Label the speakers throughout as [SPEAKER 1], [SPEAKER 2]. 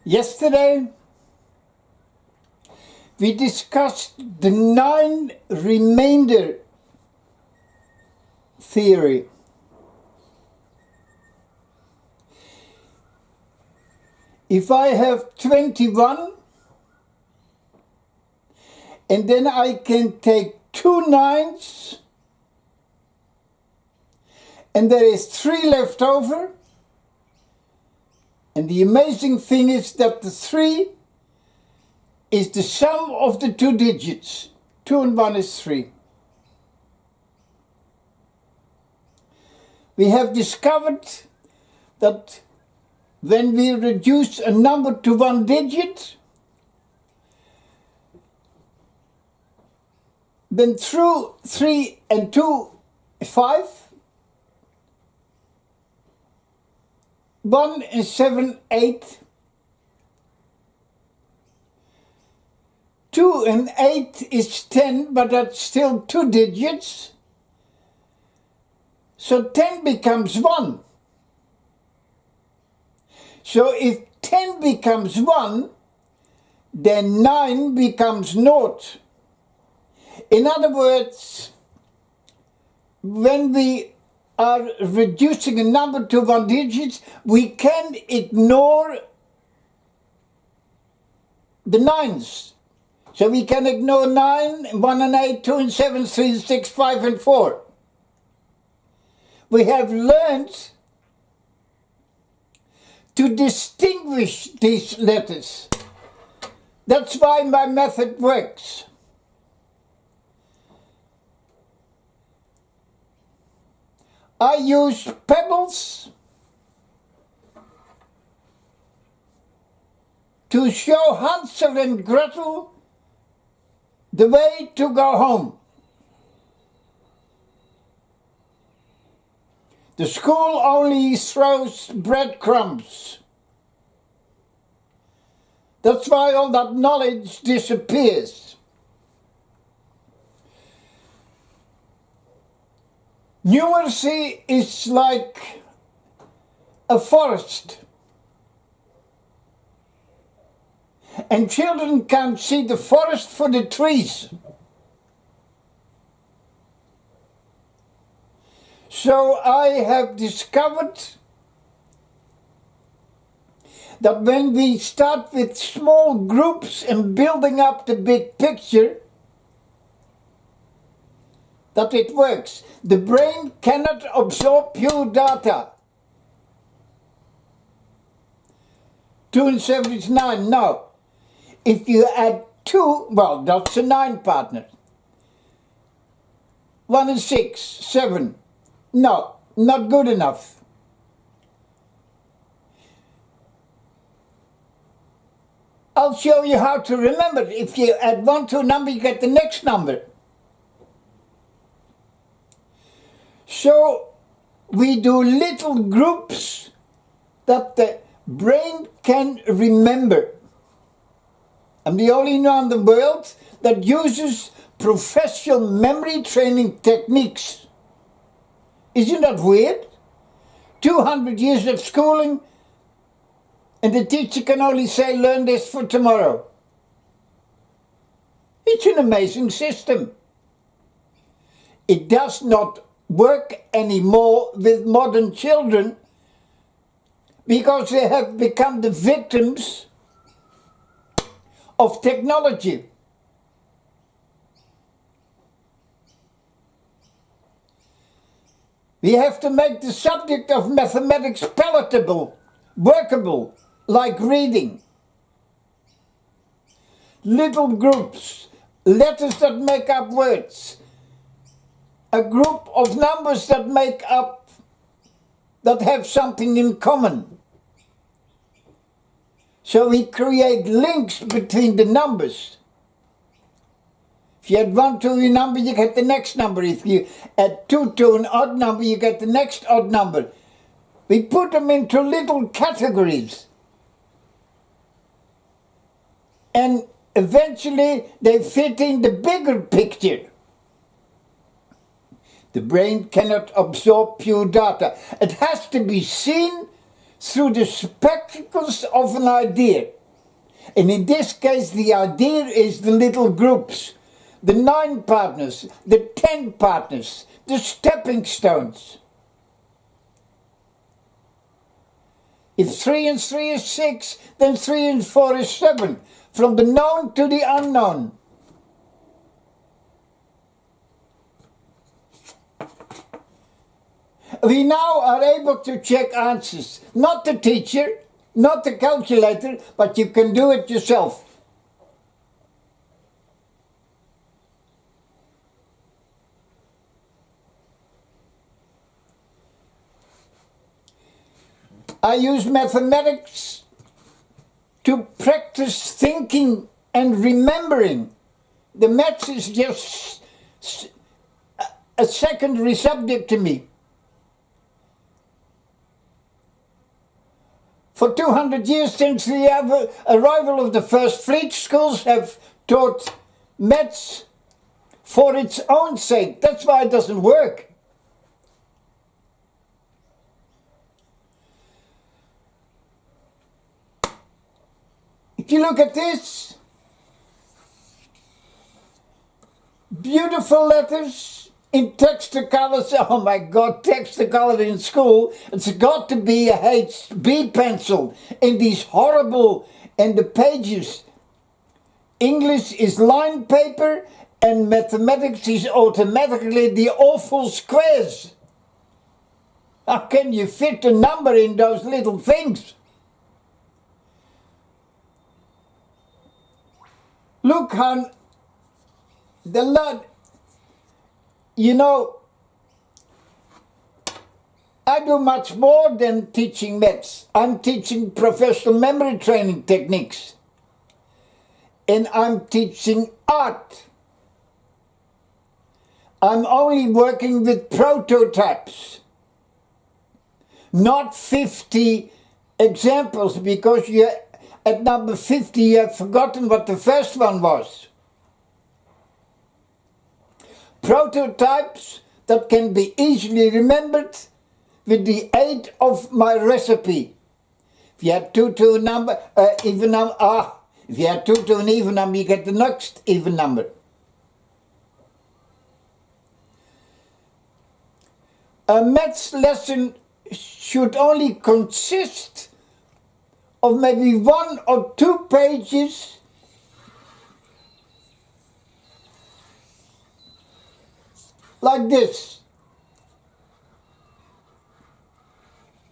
[SPEAKER 1] Yesterday, we discussed the 9 remainder theory. If I have 21, and then I can take 2 9s, and there is 3 left over, and the amazing thing is that the 3 is the sum of the 2 digits. 2 and 1 is 3. We have discovered that when we reduce a number to 1 digit, then through 3 and 2, 5, 1 and 7, 8, 2 and 8 is 10, but that's still 2 digits. So 10 becomes 1. So if 10 becomes 1, then 9 becomes 0. In other words, when we are reducing a number to 1 digit, we can ignore the 9s. So we can ignore 9, 1 and 8, 2 and 7, 3 and 6, 5 and 4. We have learned to distinguish these letters. That's why my method works. I use pebbles to show Hansel and Gretel the way to go home. The school only throws breadcrumbs. That's why all that knowledge disappears. Numeracy is like a forest. And children can't see the forest for the trees. So I have discovered that when we start with small groups and building up the big picture, that it works. The brain cannot absorb pure data. 2 and 7 is 9. No. If you add 2, well, that's a 9 partner. 1 and 6, 7. No, not good enough. I'll show you how to remember. If you add 1 to a number, you get the next number. So we do little groups that the brain can remember. I'm the only one in the world that uses professional memory training techniques. Isn't that weird? 200 years of schooling, and the teacher can only say, learn this for tomorrow. It's an amazing system. It does not work anymore with modern children because they have become the victims of technology. We have to make the subject of mathematics palatable, workable, like reading. Little groups, letters that make up words, a group of numbers that make up, that have something in common. So we create links between the numbers. If you add 1 to a number, you get the next number. If you add 2 to an odd number, you get the next odd number. We put them into little categories. And eventually they fit in the bigger picture. The brain cannot absorb pure data. It has to be seen through the spectacles of an idea. And in this case, the idea is the little groups, the 9 partners, the 10 partners, the stepping stones. If 3 and 3 is 6, then 3 and 4 is 7. From the known to the unknown. We now are able to check answers. Not the teacher, not the calculator, but you can do it yourself. I use mathematics to practice thinking and remembering. The maths is just a secondary subject to me. For 200 years since the arrival of the first fleet, schools have taught maths for its own sake. That's why it doesn't work. If you look at this, beautiful letters in Technicolor. Oh my God, Technicolor in school. It's got to be a HB pencil in these horrible, and the pages. English is line paper and mathematics is automatically the awful squares. How can you fit a number in those little things? Look how the lot, you know, I do much more than teaching maths. I'm teaching professional memory training techniques. And I'm teaching art. I'm only working with prototypes. Not 50 examples, because at number 50 you have forgotten what the first one was. Prototypes that can be easily remembered with the aid of my recipe. If you add 2 to a number, even number, if you add 2 to an even number, you get the next even number. A maths lesson should only consist of maybe 1 or 2 pages like this.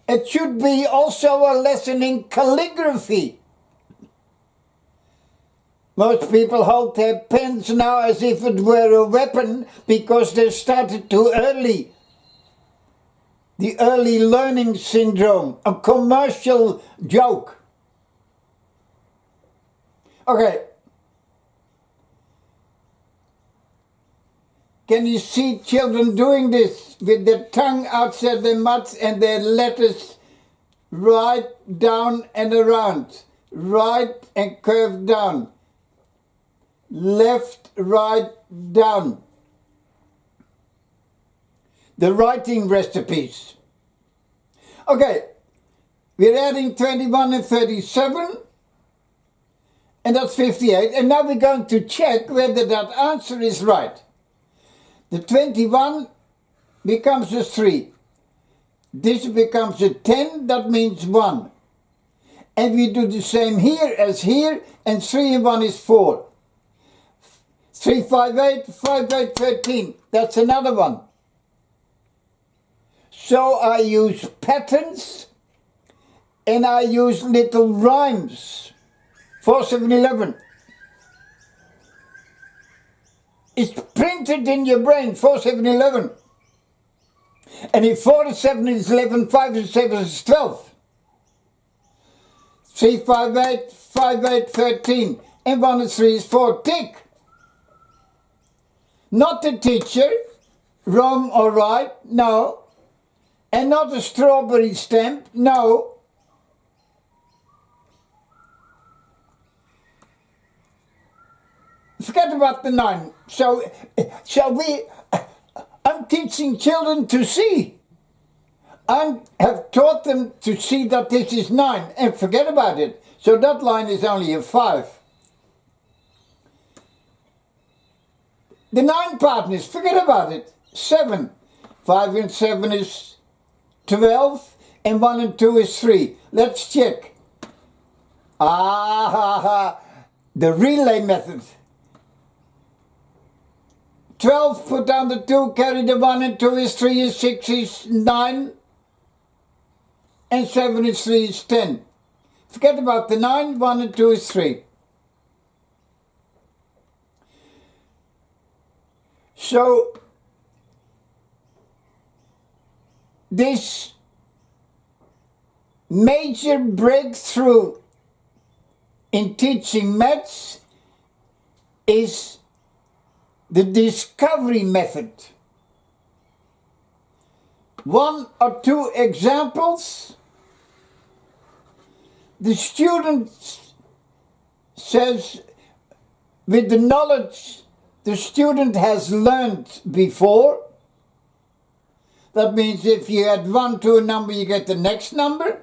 [SPEAKER 1] It should be also a lesson in calligraphy. Most people hold their pens now as if it were a weapon because they started too early. The early learning syndrome, a commercial joke. Okay. Can you see children doing this with their tongue outside their mouths and their letters right, down and around, right and curved down, left, right, down. The writing recipes. Okay, we're adding 21 and 37, and that's 58, and now we're going to check whether that answer is right. The 21 becomes a 3. This becomes a 10, that means 1. And we do the same here as here, and 3 and 1 is 4. 3, 5, 8, 5, 8, 13. That's another one. So I use patterns, and I use little rhymes. 4, 7, 11. It's printed in your brain, 4, 7, 11. And if 4 is 7 is 11, 5 is 7 is 12. 3, 5, 8, 5, 8, 13. And 1 and 3 is 4, tick. Not the teacher, wrong or right, no. And not a strawberry stamp, no. Forget about the 9. So shall we I'm teaching children to see. I have taught them to see that this is 9 and forget about it. So that line is only a 5. The 9 partners, forget about it. 7. 5 and 7 is 12 and 1 and 2 is 3. Let's check. The relay method. 12, put down the 2, carry the 1 and 2 is 3 is 6 is 9 and 7 is 3 is 10. Forget about the 9, 1 and 2 is 3. So this major breakthrough in teaching maths is the discovery method. 1 or 2 examples. The student says, with the knowledge the student has learned before, that means if you add 1 to a number, you get the next number.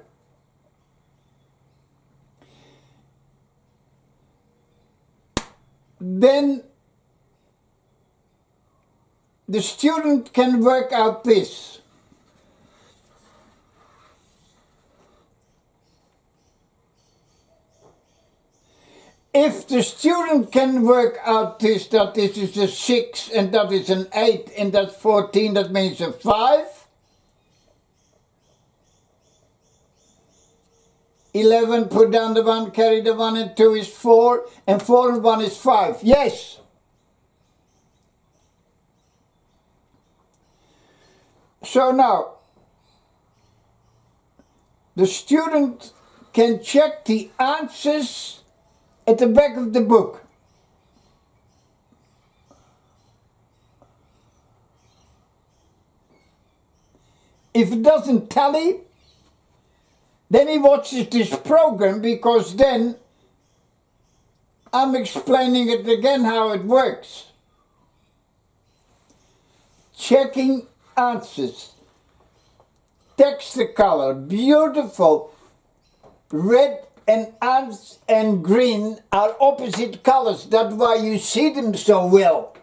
[SPEAKER 1] Then the student can work out this. If the student can work out this, that this is a 6 and that is an 8 and that's 14, that means a 5. 11, put down the 1, carry the 1 and 2 is 4 and 4 and 1 is 5. Yes. So now, the student can check the answers at the back of the book. If it doesn't tally, then he watches this program, because then I'm explaining it again how it works. Checking answers. Textcolor, beautiful. Red and green are opposite colors. That's why you see them so well.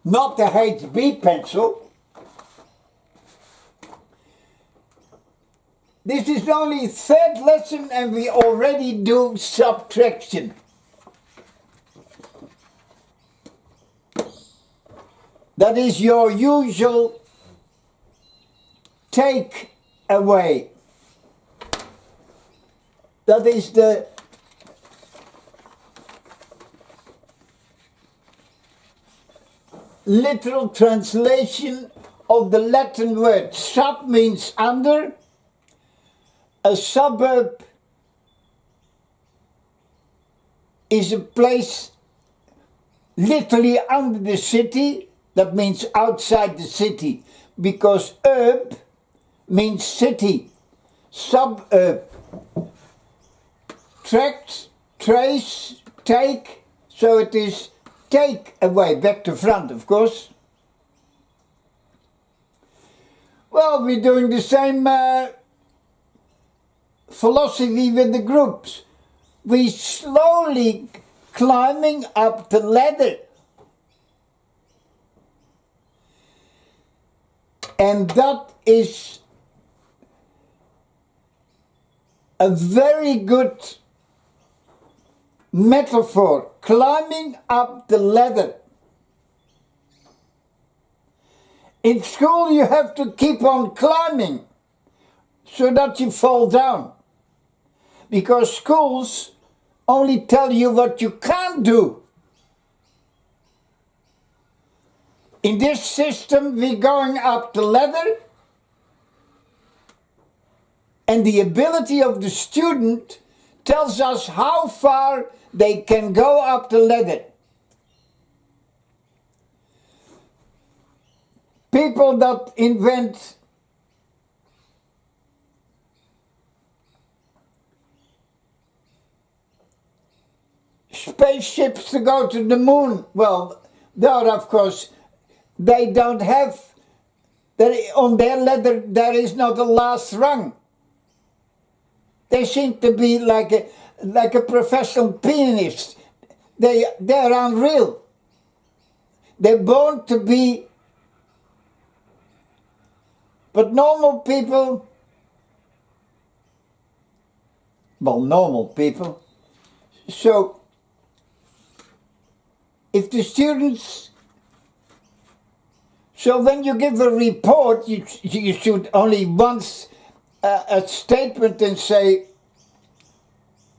[SPEAKER 1] Not the HB pencil. This is only 3rd lesson and we already do subtraction. That is your usual take away. That is the literal translation of the Latin word. Sub means under. A suburb is a place literally under the city. That means outside the city, because urb means city. Suburb. Tract, trace, take, so it is take away, back to front, of course. Well, we're doing the same philosophy with the groups. We slowly climbing up the ladder. And that is a very good metaphor, climbing up the ladder. In school you have to keep on climbing so that you fall down. Because schools only tell you what you can't do. In this system we're going up the ladder, and the ability of the student tells us how far they can go up the ladder. People that invent spaceships to go to the moon, well, they are of course they don't have, on their letter there is not a last rung. They seem to be like a professional pianist. They're unreal. They're born to be, but normal people, so if the students, so when you give a report, you should only once a statement and say,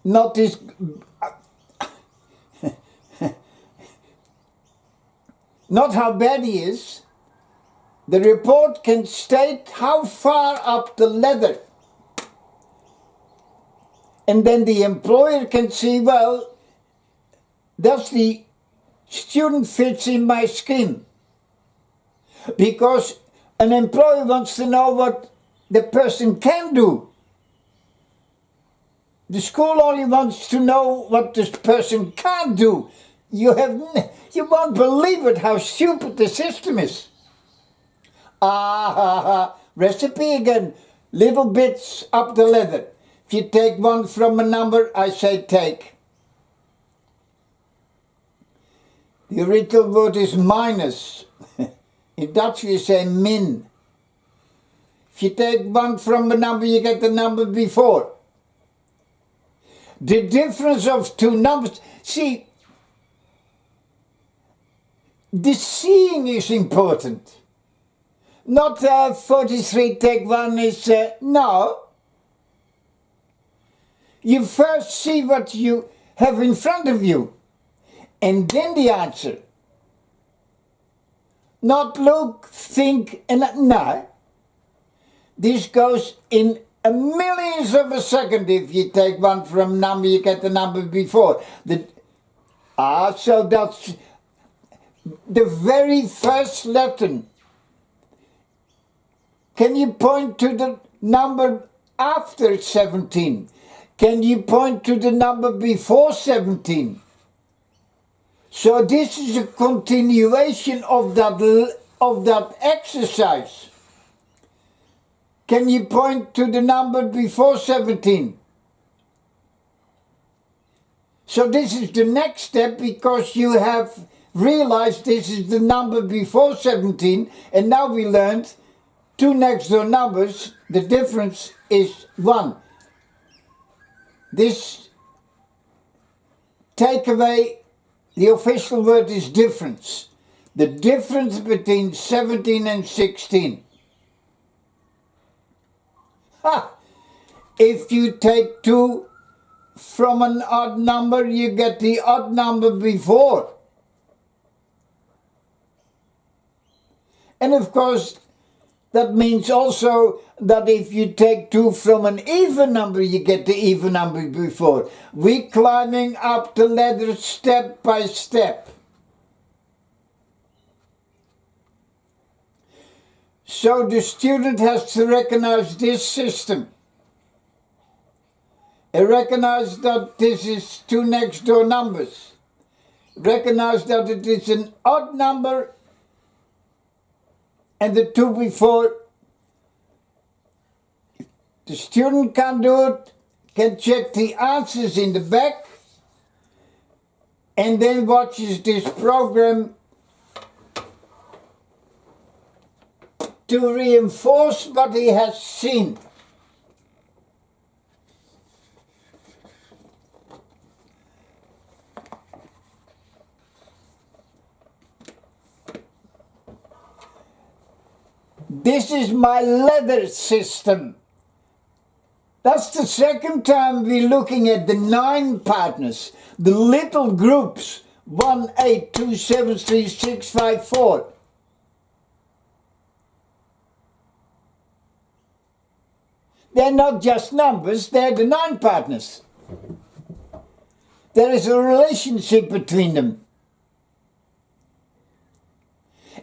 [SPEAKER 1] not this, not how bad he is. The report can state how far up the ladder. And then the employer can see, well, does the student fits in my scheme? Because an employer wants to know what the person can do. The school only wants to know what this person can't do. You won't believe it how stupid the system is. Recipe again, little bits up the ladder. If you take one from a number, I say take. The original word is minus. In Dutch we say min. If you take one from a number, you get the number before. The difference of two numbers, see, the seeing is important. Not 43 take one is, no. You first see what you have in front of you, and then the answer. Not look, think, and no. This goes in a millionth of a second. If you take one from number, you get the number before. So that's the very first lesson. Can you point to the number after 17? Can you point to the number before 17? So this is a continuation of that exercise. Can you point to the number before 17? So this is the next step, because you have realized this is the number before 17, and now we learned two next door numbers, the difference is 1. This take away, the official word is difference. The difference between 17 and 16. If you take 2 from an odd number, you get the odd number before. And of course, that means also that if you take 2 from an even number, you get the even number before. We're climbing up the ladder step by step. So the student has to recognize this system. And recognize that this is 2 next door numbers. Recognize that it is an odd number, and the 2 before. The student can do it, can check the answers in the back, and then watches this program to reinforce what he has seen. This is my ladder system. That's the second time we're looking at the 9 partners, the little groups, 1, 8, 2, 7, 3, 6, 5, 4. They're not just numbers, they're the 9 partners. There is a relationship between them.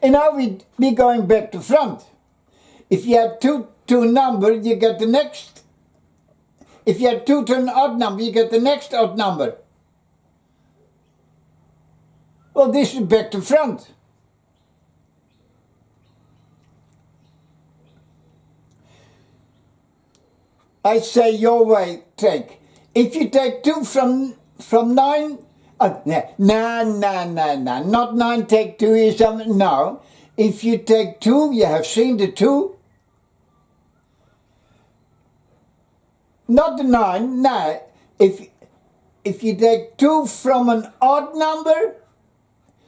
[SPEAKER 1] And now we're going back to front. If you have 2 to a number, you get the next. If you have 2 to an odd number, you get the next odd number. Well, this is back to front. I say your way, take. If you take 2 from 9, no, not 9 take 2 is something, no. If you take 2, you have seen the 2. Not the 9, no. If you take 2 from an odd number,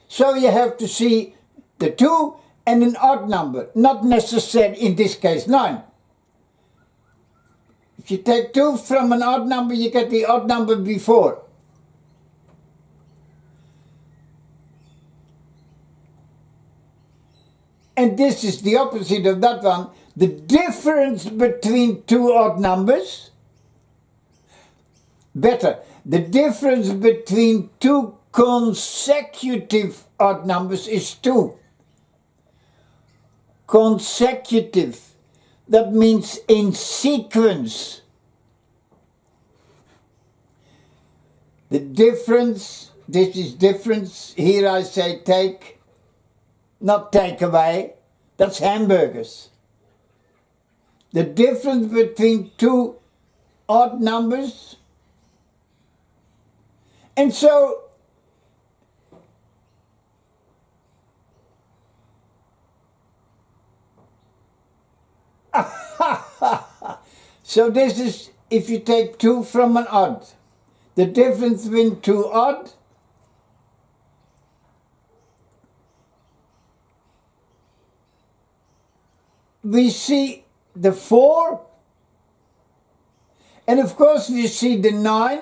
[SPEAKER 1] so you have to see the 2 and an odd number, not necessarily in this case 9. If you take 2 from an odd number, you get the odd number before. And this is the opposite of that one. The difference between 2 odd numbers, better, the difference between 2 consecutive odd numbers is 2. Consecutive. That means in sequence. The difference, this is difference, here I say take, not take away, that's hamburgers. The difference between 2 odd numbers, and so so this is if you take 2 from an odd. The difference between 2 odd we see the 4, and of course we see the 9.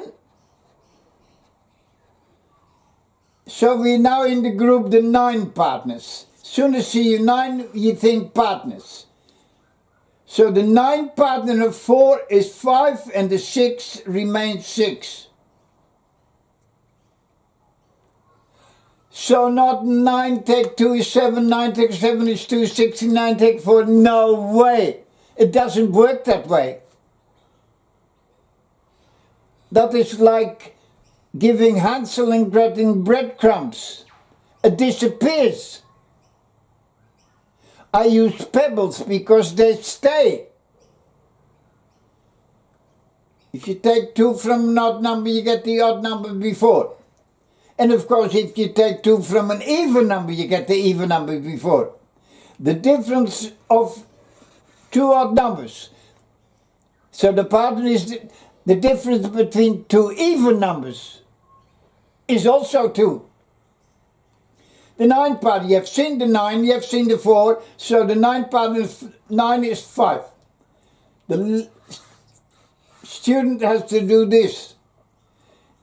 [SPEAKER 1] So we're now in the group the 9 partners. Soon as you see 9, you think partners. So the 9 partner of 4 is 5 and the 6 remains 6. So not 9 take 2 is 7, 9 take 7 is 2, 69 take 4. No way. It doesn't work that way. That is like giving Hansel and Gretel breadcrumbs. It disappears. I use pebbles because they stay. If you take 2 from an odd number, you get the odd number before. And of course, if you take 2 from an even number, you get the even number before. The difference of 2 odd numbers. So the pattern is the difference between 2 even numbers is also 2. The 9 pattern, you have seen the 9, you have seen the 4, so the 9 pattern 9 is 5. The student has to do this.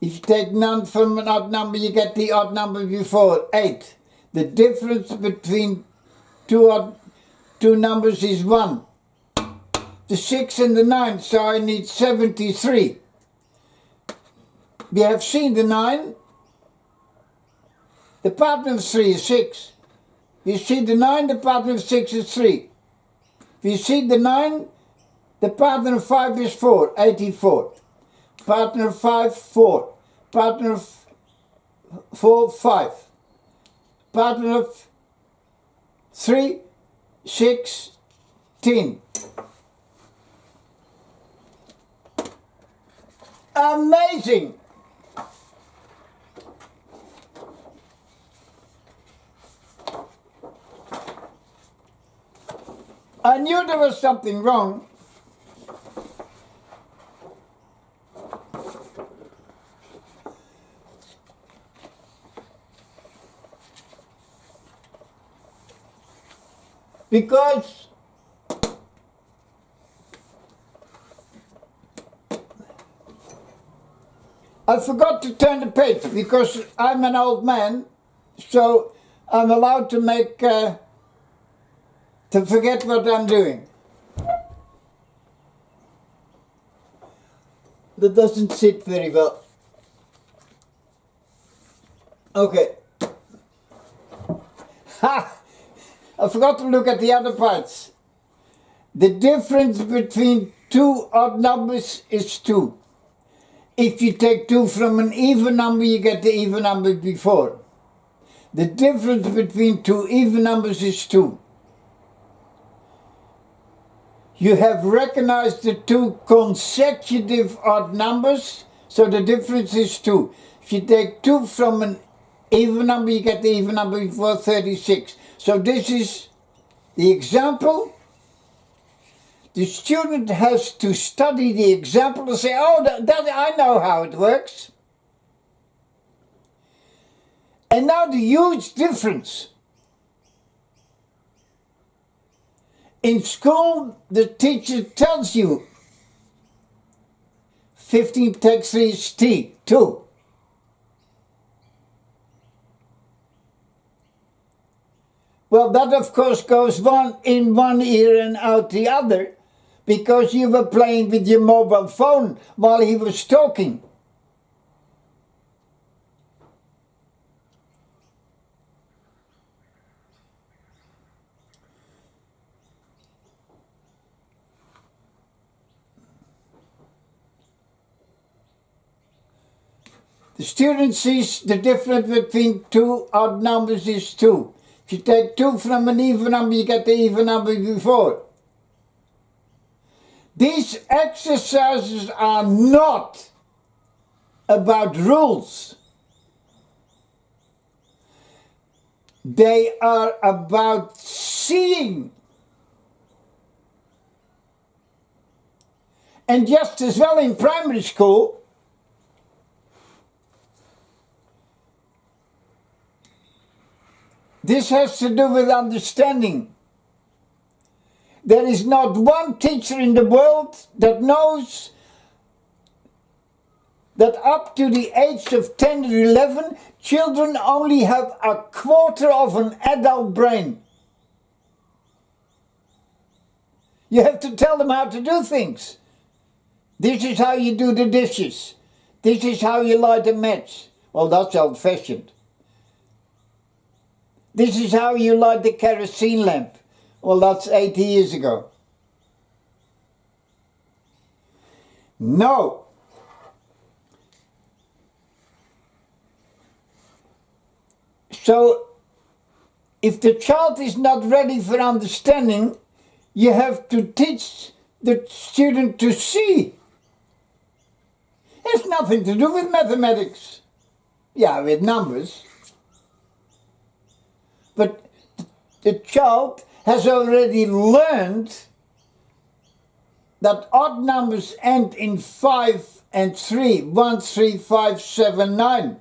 [SPEAKER 1] If you take 9 from an odd number, you get the odd number before, 8. The difference between two numbers is 1. The 6 and the 9, so I need 73. We have seen the 9. The pattern of 3 is 6. You see the 9, the pattern of 6 is 3. You see the 9, the pattern of 5 is 4, 84. Partner of 5, 4. Partner of 4, 5. Partner of 3, 16. Amazing! I knew there was something wrong. Because I forgot to turn the page because I'm an old man, so I'm allowed to make to forget what I'm doing. That doesn't sit very well. Okay. Ha! I forgot to look at the other parts. The difference between 2 odd numbers is 2. If you take 2 from an even number, you get the even number before. The difference between 2 even numbers is 2. You have recognized the two consecutive odd numbers, so the difference is 2. If you take 2 from an even number, you get the even number before 36. So this is the example. The student has to study the example to say, oh, that I know how it works. And now the huge difference. In school, the teacher tells you 15 takes 3 is 2. Well, that of course goes in one ear and out the other, because you were playing with your mobile phone while he was talking. The student sees the difference between two odd numbers is 2. If you take 2 from an even number, you get the even number before. These exercises are not about rules. They are about seeing. And just as well in primary school, this has to do with understanding. There is not one teacher in the world that knows that up to the age of 10 or 11, children only have a quarter of an adult brain. You have to tell them how to do things. This is how you do the dishes. This is how you light a match. Well, that's old-fashioned. This is how you light the kerosene lamp. Well, that's 80 years ago. No. So, if the child is not ready for understanding, you have to teach the student to see. It has nothing to do with mathematics. Yeah, with numbers. But the child has already learned that odd numbers end in 5 and 3, 1, 3, 5, 7, 9.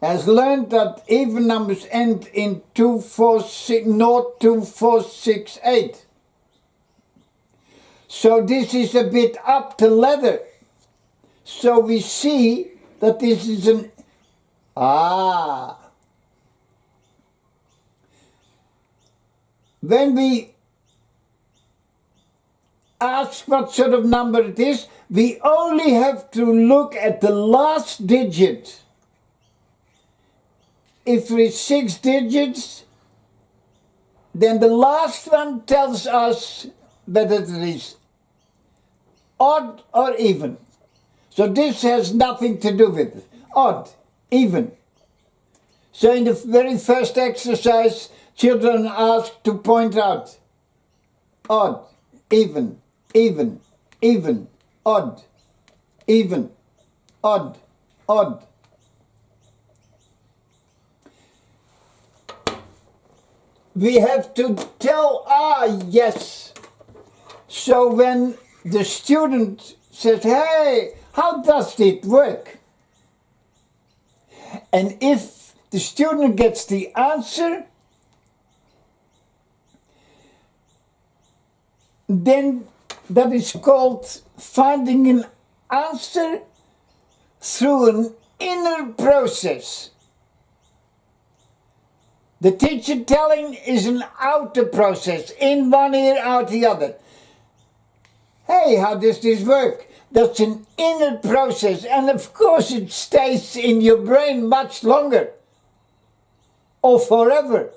[SPEAKER 1] Has learned that even numbers end in 2, 4, 6, 0, 2, 4, 6, 8. So this is a bit up the ladder. So we see that this is an... When we ask what sort of number it is, we only have to look at the last digit. If there is 6 digits, then the last one tells us whether it is odd or even. So this has nothing to do with it. Odd, even. So in the very first exercise, children are asked to point out odd, even, even, even, odd, even, odd, odd. We have to tell, yes. So when the student says, hey, how does it work? And if the student gets the answer, then that is called finding an answer through an inner process. The teacher telling is an outer process, in one ear, out the other. Hey, how does this work? That's an inner process, and of course it stays in your brain much longer, or forever.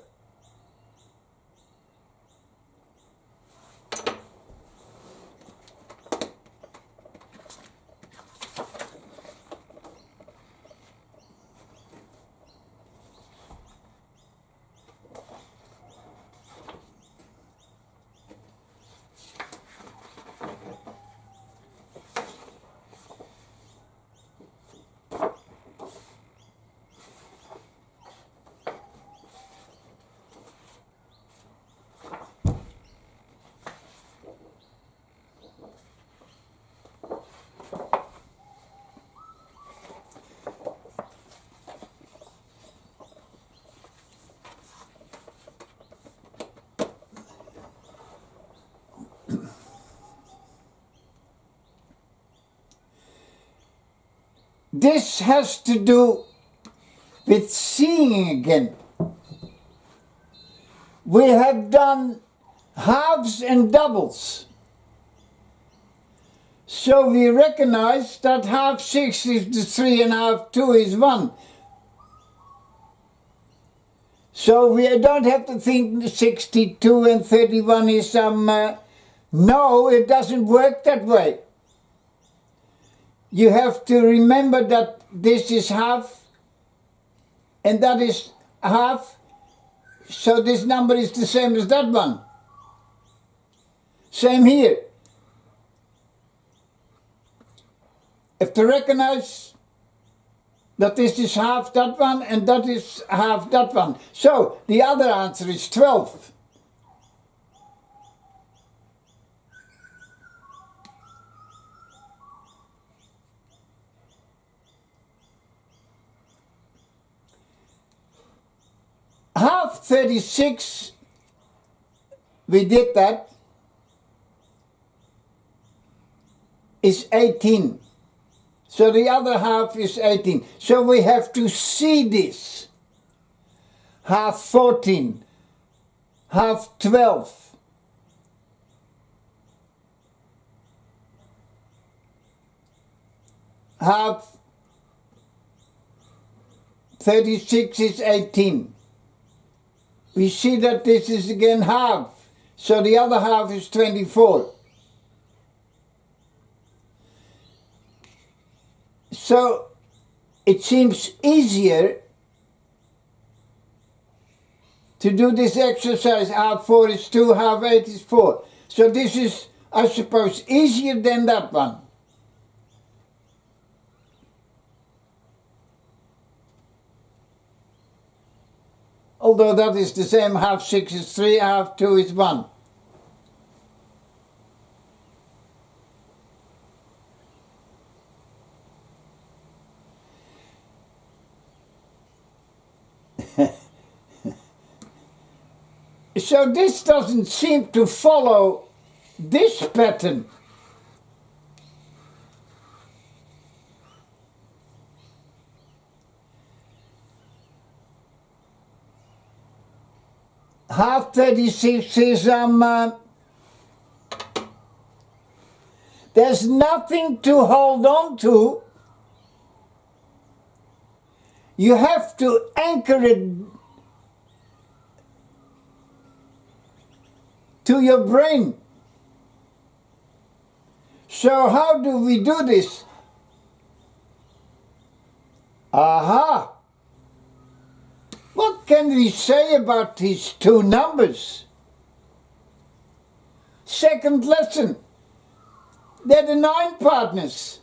[SPEAKER 1] This has to do with seeing again. We have done halves and doubles. So we recognize that half 6 is the 3 and half 2 is 1. So we don't have to think 62 and 31 is some... no, it doesn't work that way. You have to remember that this is half and that is half. So this number is the same as that one. Same here. Have to recognize that this is half that one and that is half that one. So the other answer is 12. Half 36, we did that, is 18. So the other half is 18. So we have to see this. Half 14, half 12. Half 36 is 18. We see that this is again half, so the other half is 24. So it seems easier to do this exercise. Half 4 is 2, half 8 is 4. So this is, I suppose, easier than that one. Although that is the same, half 6 is 3, half 2 is 1. So this doesn't seem to follow this pattern. Half 36 is there's nothing to hold on to. You have to anchor it to your brain. So how do we do this? Aha! What can we say about these two numbers? Second lesson. They're the 9 partners.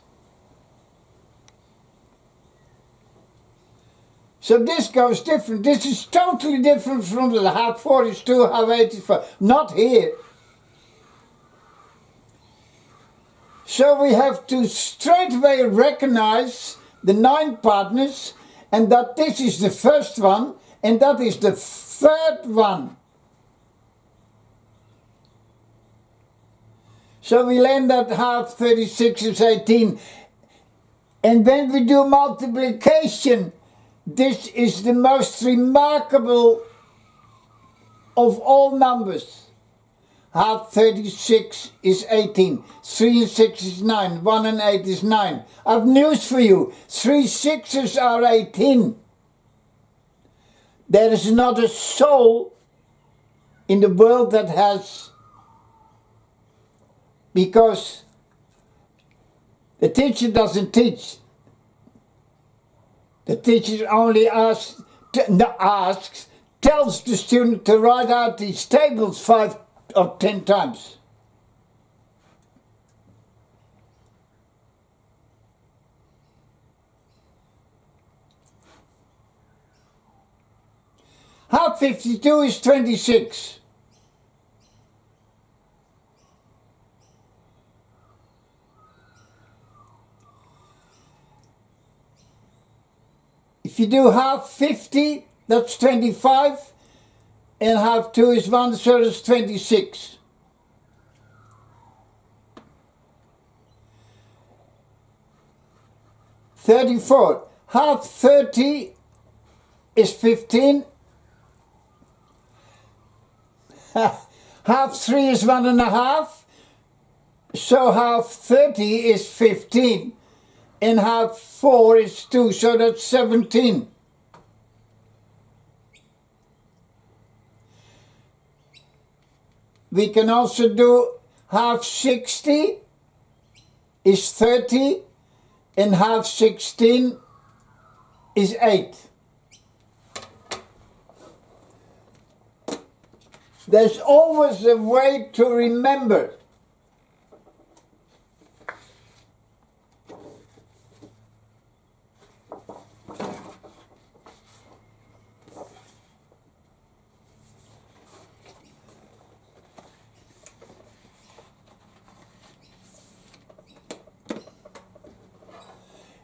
[SPEAKER 1] So this goes different. This is totally different from the half 4 is 2, half 8 is 4. Not here. So we have to straight away recognize the 9 partners and that this is the first one and that is the third one. So we learn that half 36 is 18. And when we do multiplication, this is the most remarkable of all numbers. Half 36 is 18. 3 and 6 is 9. 1 and 8 is 9. I've news for you. 3 6s are 18. There is not a soul in the world that has, because the teacher doesn't teach. The teacher only tells the student to write out these tables 5 or 10 times. Half 52 is 26. If you do half 50, that's 25, and half 2 is 1, so that's 26. 34. Half 30 is 15. Half 3 is 1.5. So half 30 is 15. And half 4 is 2, so that's 17. We can also do half 60 is 30 and half 16 is 8. There's always a way to remember.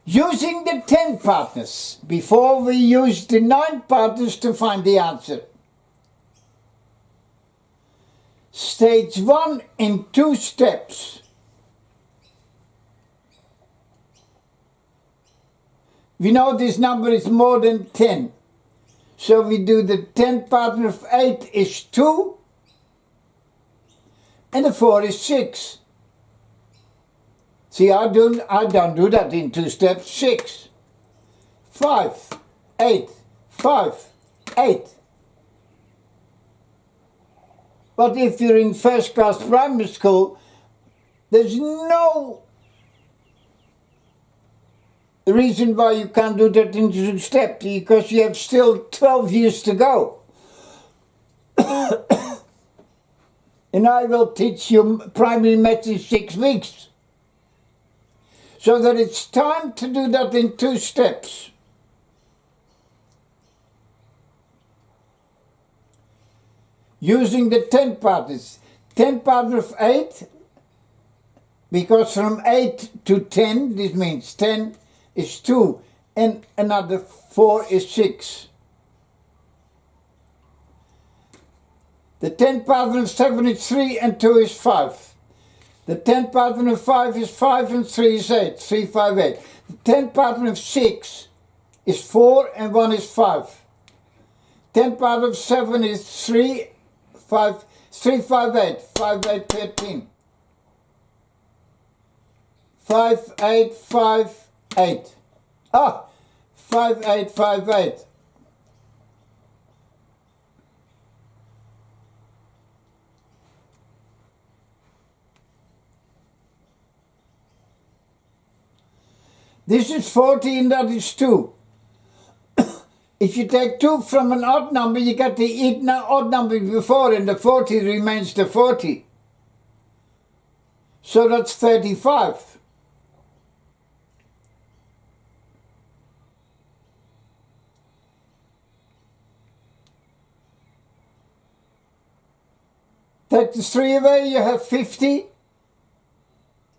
[SPEAKER 1] Using the 10 partners before we use the 9 partners to find the answer. Stage 1 in 2 steps. We know this number is more than 10. So we do the 10 partner of 8 is 2 and the 4 is 6. See, I don't do that in 2 steps. 6, 5, 8, 5, 8. But if you're in first class primary school, there's no reason why you can't do that in 2 steps, because you have still 12 years to go. And I will teach you primary maths in 6 weeks. So that it's time to do that in 2 steps. Using the 10 partners. 10 partner of 8, because from 8 to 10, this means 10 is 2 and another 4 is 6. The 10 partner of 7 is 3 and 2 is 5. The 10 partner of 5 is 5 and 3 is 8. 3, 5, 8. The 10 partner of 6 is 4 and 1 is 5. 10 partner of 7 is 3, 5, 3, 5, 8. 5, 8, 13. 5, 8, 5, 8. 5, 8, 5, 8. This is 40 and that is 2. If you take 2 from an odd number, you get the odd number before and the 40 remains the 40. So that's 35. Take the 3 away, you have 50.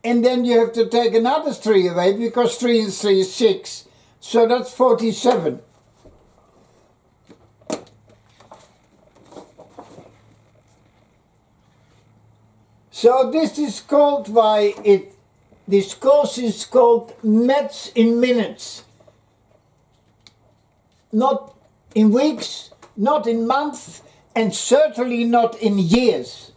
[SPEAKER 1] And then you have to take another 3 away, because 3 and 3 is 6. So that's 47. So this is called this course is called Maths in Minutes. Not in weeks, not in months, and certainly not in years.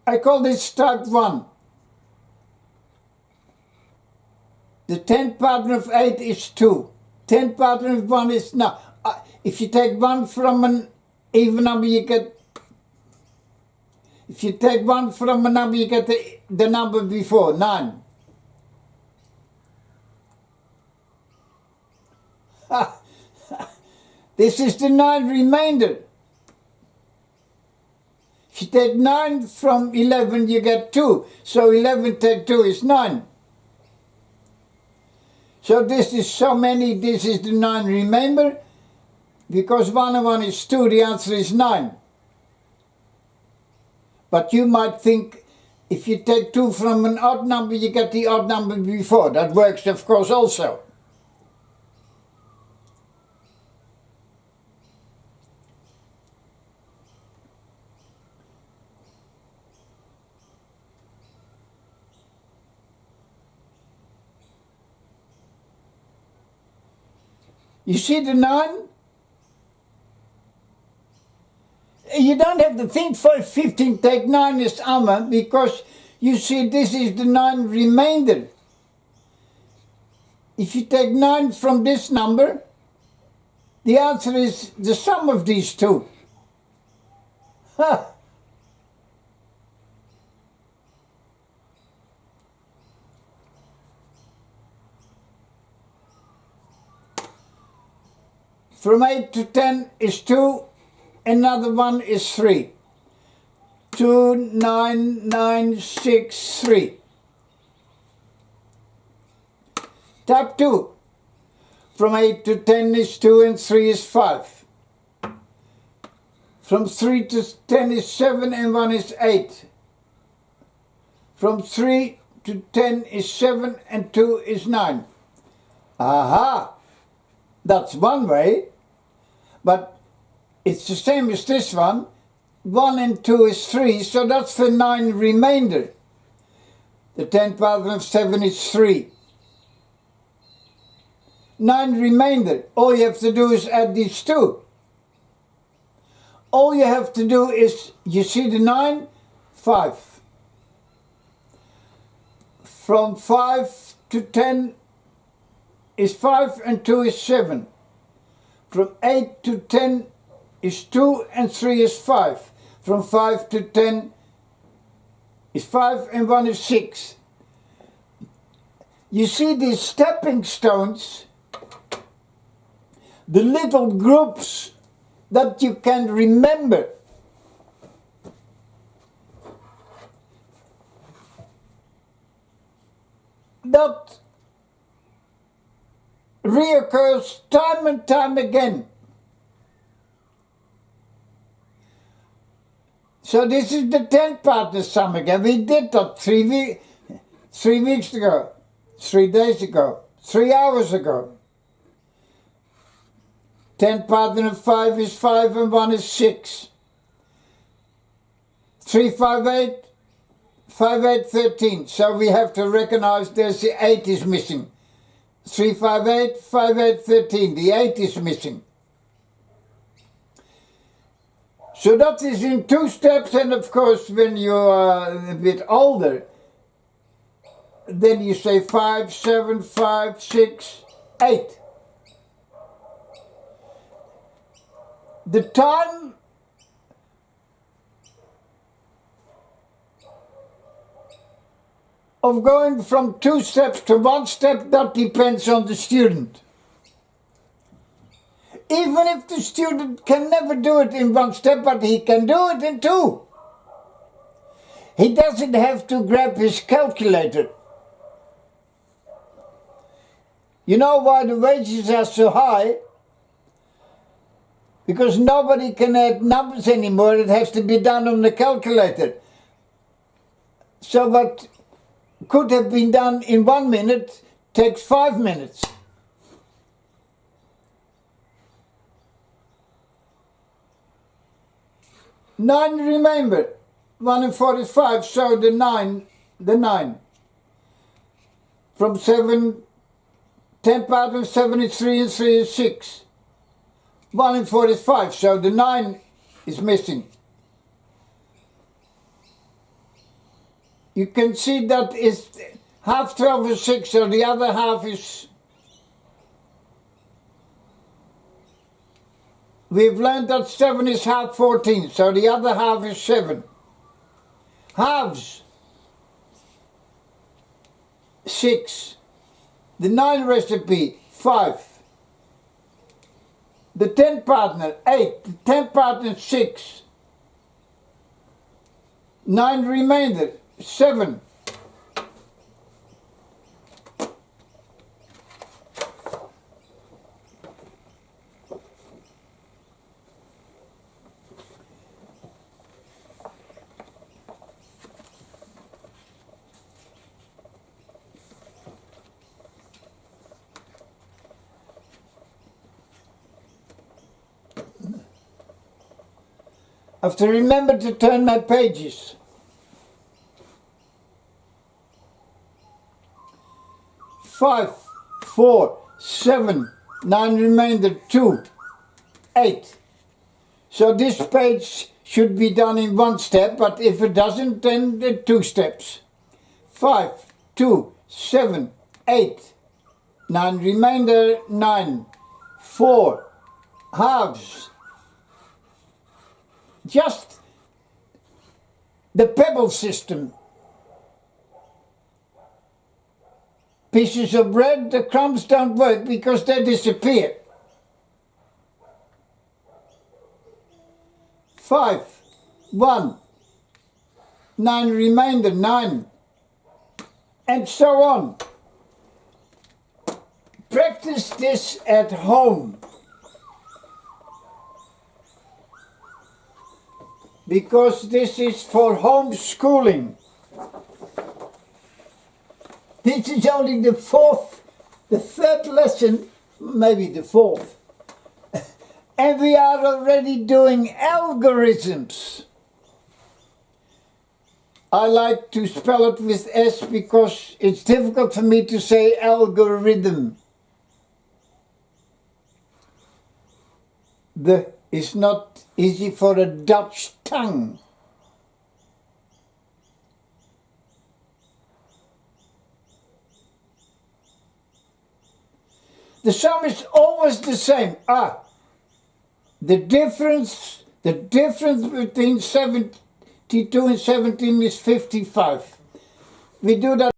[SPEAKER 1] I call this type 1. The 10th partner of 8 is 2. 10th partner of 1 is... Now, if you take 1 from an even number, you get... If you take 1 from a number, you get the number before, 9. This is the 9 remainder. If you take 9 from 11, you get 2. So 11 take 2 is 9. So this is this is the 9 remainder. Because 1 and 1 is 2, the answer is 9. But you might think, if you take 2 from an odd number, you get the odd number before. That works, of course, also. You see the 9? You don't have to think for 15 take 9 is amma, because you see this is the 9 remainder. If you take 9 from this number, the answer is the sum of these two. Ha! From 8 to 10 is 2, another one is 3. 2, 9, 9, 6, 3. Type 2. From 8 to 10 is 2 and 3 is 5. From 3 to 10 is 7 and 1 is 8. From 3 to 10 is 7 and 2 is 9. Aha! That's one way, but it's the same as this one. 1 and 2 is 3, so that's the 9 remainder. The 10th part of 7 is 3. 9 remainder. All you have to do is add these two. All you have to do is, you see the 9? 5. From 5 to 10 is 5 and 2 is 7. From 8 to 10 is 2 and 3 is 5. From 5 to 10 is 5 and 1 is 6. You see these stepping stones, the little groups that you can remember. That reoccurs time and time again. So this is the 10th partner sum again. We did that 3 weeks ago, 3 days ago, 3 hours ago. 10th partner of 5 is 5 and 1 is 6. 3, 5, 8, 5, 8, 13. So we have to recognize there's the 8 is missing. 3, 5, 8, 5, 8, 13. The 8 is missing. So that is in 2 steps, and of course when you are a bit older, then you say 5, 7, 5, 6, 8. The time of going from 2 steps to 1 step, that depends on the student. Even if the student can never do it in 1 step, but he can do it in 2. He doesn't have to grab his calculator. You know why the wages are so high? Because nobody can add numbers anymore. It has to be done on the calculator. So what could have been done in 1 minute takes 5 minutes. Nine remember, 1 and 45, so the 9. From 7, 10 part of 7 is 3 and 3 is 6. 1 and 45, so the 9 is missing. You can see that is half 12 is 6, so the other half is... We've learned that 7 is half 14, so the other half is 7. Halves, 6. The 9 recipe, 5. The 10th partner, 8. The 10th partner, 6. 9 remainder, 7. I have to remember to turn my pages. Five, 4, 7, 9 remainder, 2, 8. So this page should be done in 1 step, but if it doesn't, then 2 steps. 5, 2, 7, 8. 9 remainder, 9, 4, halves. Just the pebble system. Pieces of bread, the crumbs don't work because they disappear. 5, 1, 9 remainder, 9, and so on. Practice this at home, because this is for homeschooling. This is only the third lesson, maybe the 4th. And we are already doing algorithms. I like to spell it with S because it's difficult for me to say algorithm. The is not easy for a Dutch tongue. The sum is always the same. The difference between 72 and 17 is 55. We do that